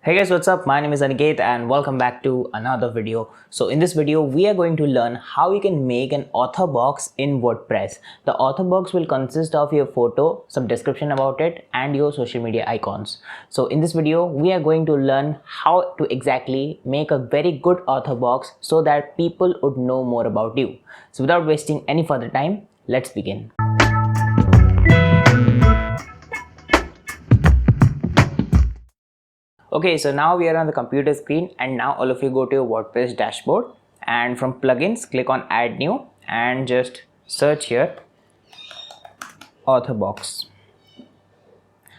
Hey guys, what's up? My name is Aniket and welcome back to another video. So in this video, we are going to learn how you can make an author box in WordPress. The author box will consist of your photo, some description about it and your social media icons. So in this video, we are going to learn how to exactly make a very good author box so that people would know more about you. So without wasting any further time, let's begin. Okay, so now we are on the computer screen and now all of you go to your WordPress dashboard and from plugins click on add new and just search here author box.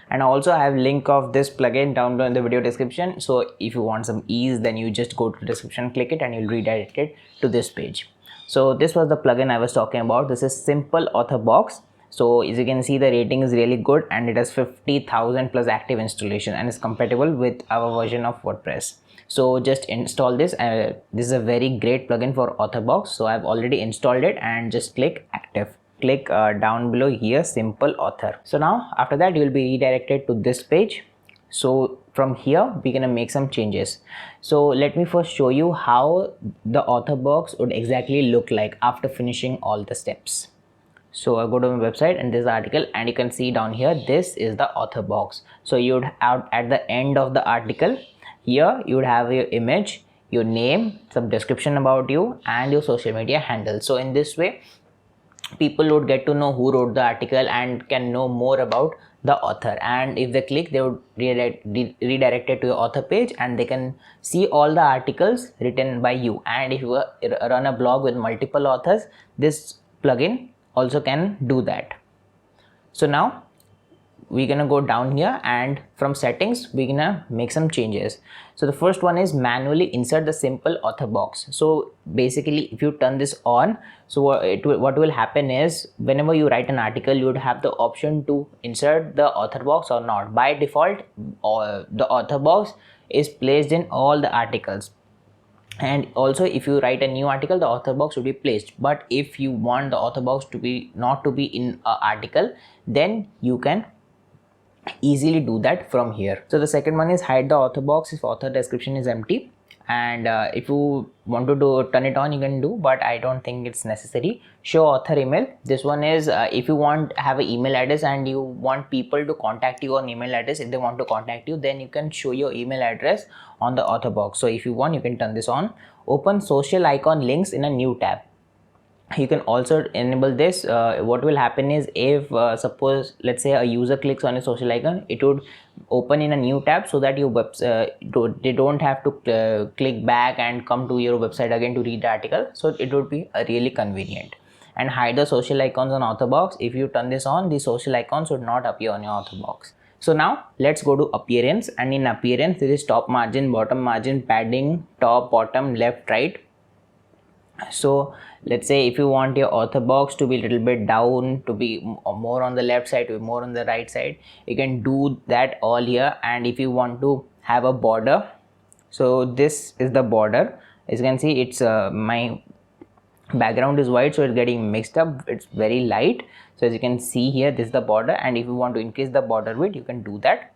And also I have link of this plugin down below in the video description, so if you want some ease then you just go to the description, click it and you'll redirect it to this page. So this was the plugin I was talking about. This is simple author box. So as you can see, the rating is really good and it has 50,000 plus active installation and is compatible with our version of WordPress. So just install this. This is a very great plugin for author box. So I've already installed it and just click active. Click down below here simple author. So now after that you will be redirected to this page. So from here we're gonna make some changes. So let me first show you how the author box would exactly look like after finishing all the steps. So I go to my website and this article and you can see down here this is the author box. So you would have at the end of the article here you would have your image, your name, some description about you and your social media handle. So in this way people would get to know who wrote the article and can know more about the author, and if they click they would redirected to your author page and they can see all the articles written by you. And if you run a blog with multiple authors, this plugin also can do that. So now we're gonna go down here and from settings we're gonna make some changes. So the first one is manually insert the simple author box. So basically if you turn this on, so what will happen is whenever you write an article you would have the option to insert the author box or not. By default the author box is placed in all the articles, and also if you write a new article the author box will be placed. But if you want the author box to be not to be in an article, then you can easily do that from here. So the second one is hide the author box if author description is empty, and if you want to turn it on you can do, but I don't think it's necessary. Show author email. This one is if you want have an email address and you want people to contact you on email address, if they want to contact you then you can show your email address on the author box. So if you want you can turn this on. Open social icon links in a new tab. You can also enable this. What will happen is if suppose let's say a user clicks on a social icon, it would open in a new tab so that your they don't have to click back and come to your website again to read the article. So it would be really convenient. And hide the social icons on author box. If you turn this on, the social icons would not appear on your author box. So now let's go to appearance, and in appearance there is top margin, bottom margin, padding, top, bottom, left, right. So let's say if you want your author box to be a little bit down, to be more on the left side, to be more on the right side, you can do that all here. And if you want to have a border, so this is the border. As you can see, it's my background is white, so it's getting mixed up, it's very light. So as you can see here, this is the border, and if you want to increase the border width you can do that.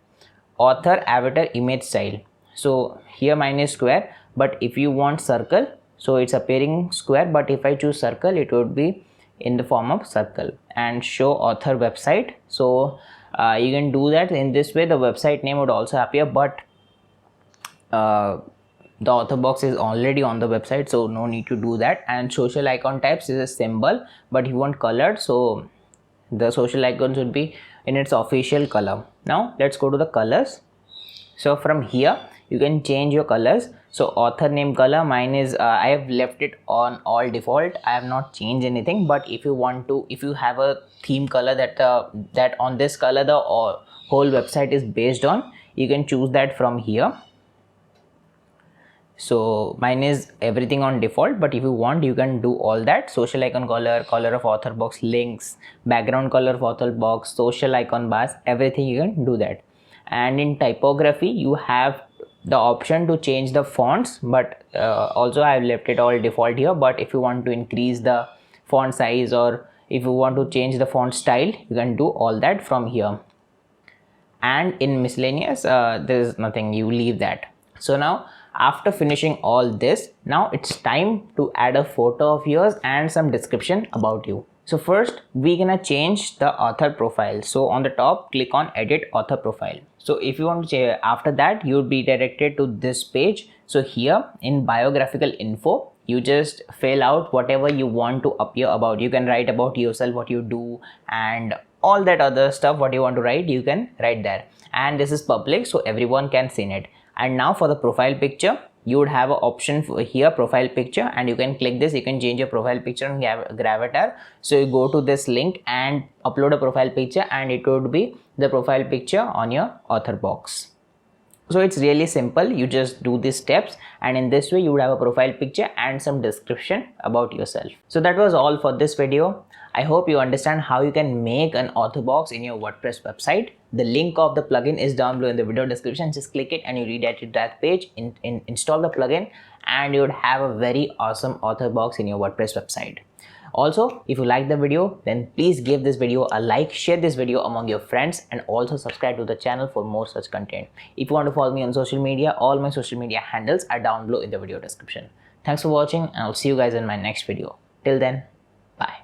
Author avatar image style, so here mine is square, but if you want circle, so it's appearing square, but if I choose circle it would be in the form of circle. And show author website, so you can do that in this way. The website name would also appear, but the author box is already on the website, so no need to do that. And social icon types is a symbol, but you want colored, so the social icons would be in its official color. Now let's go to the colors. So from here you can change your colors. So author name color, mine is I have left it on all default, I have not changed anything. But if you want to, if you have a theme color that that on this color the whole website is based on, you can choose that from here. So mine is everything on default, but if you want you can do all that. Social icon color, color of author box, links, background color of author box, social icon bars, everything you can do that. And in typography you have the option to change the fonts, but also I have left it all default here. But if you want to increase the font size or if you want to change the font style, you can do all that from here. and in miscellaneous there is nothing, you leave that. So now after finishing all this, now it's time to add a photo of yours and some description about you. So first we're gonna change the author profile. So on the top, click on edit author profile. So if you want to change, after that you'll be directed to this page. So here in biographical info, you just fill out whatever you want to appear about. You can write about yourself, what you do, and all that other stuff. What you want to write, you can write there, and this is public so everyone can see it. And now for the profile picture, you would have an option for here, profile picture, and you can click this. You can change your profile picture and gravatar. So you go to this link and upload a profile picture, and it would be the profile picture on your author box. So it's really simple. You just do these steps, and in this way you would have a profile picture and some description about yourself. So that was all for this video. I hope you understand how you can make an author box in your WordPress website. The link of the plugin is down below in the video description. Just click it and you redirect to that page. Install the plugin and you would have a very awesome author box in your WordPress website. Also, if you like the video, then please give this video a like, share this video among your friends, and also subscribe to the channel for more such content. If you want to follow me on social media, all my social media handles are down below in the video description. Thanks for watching, and I'll see you guys in my next video. Till then, bye.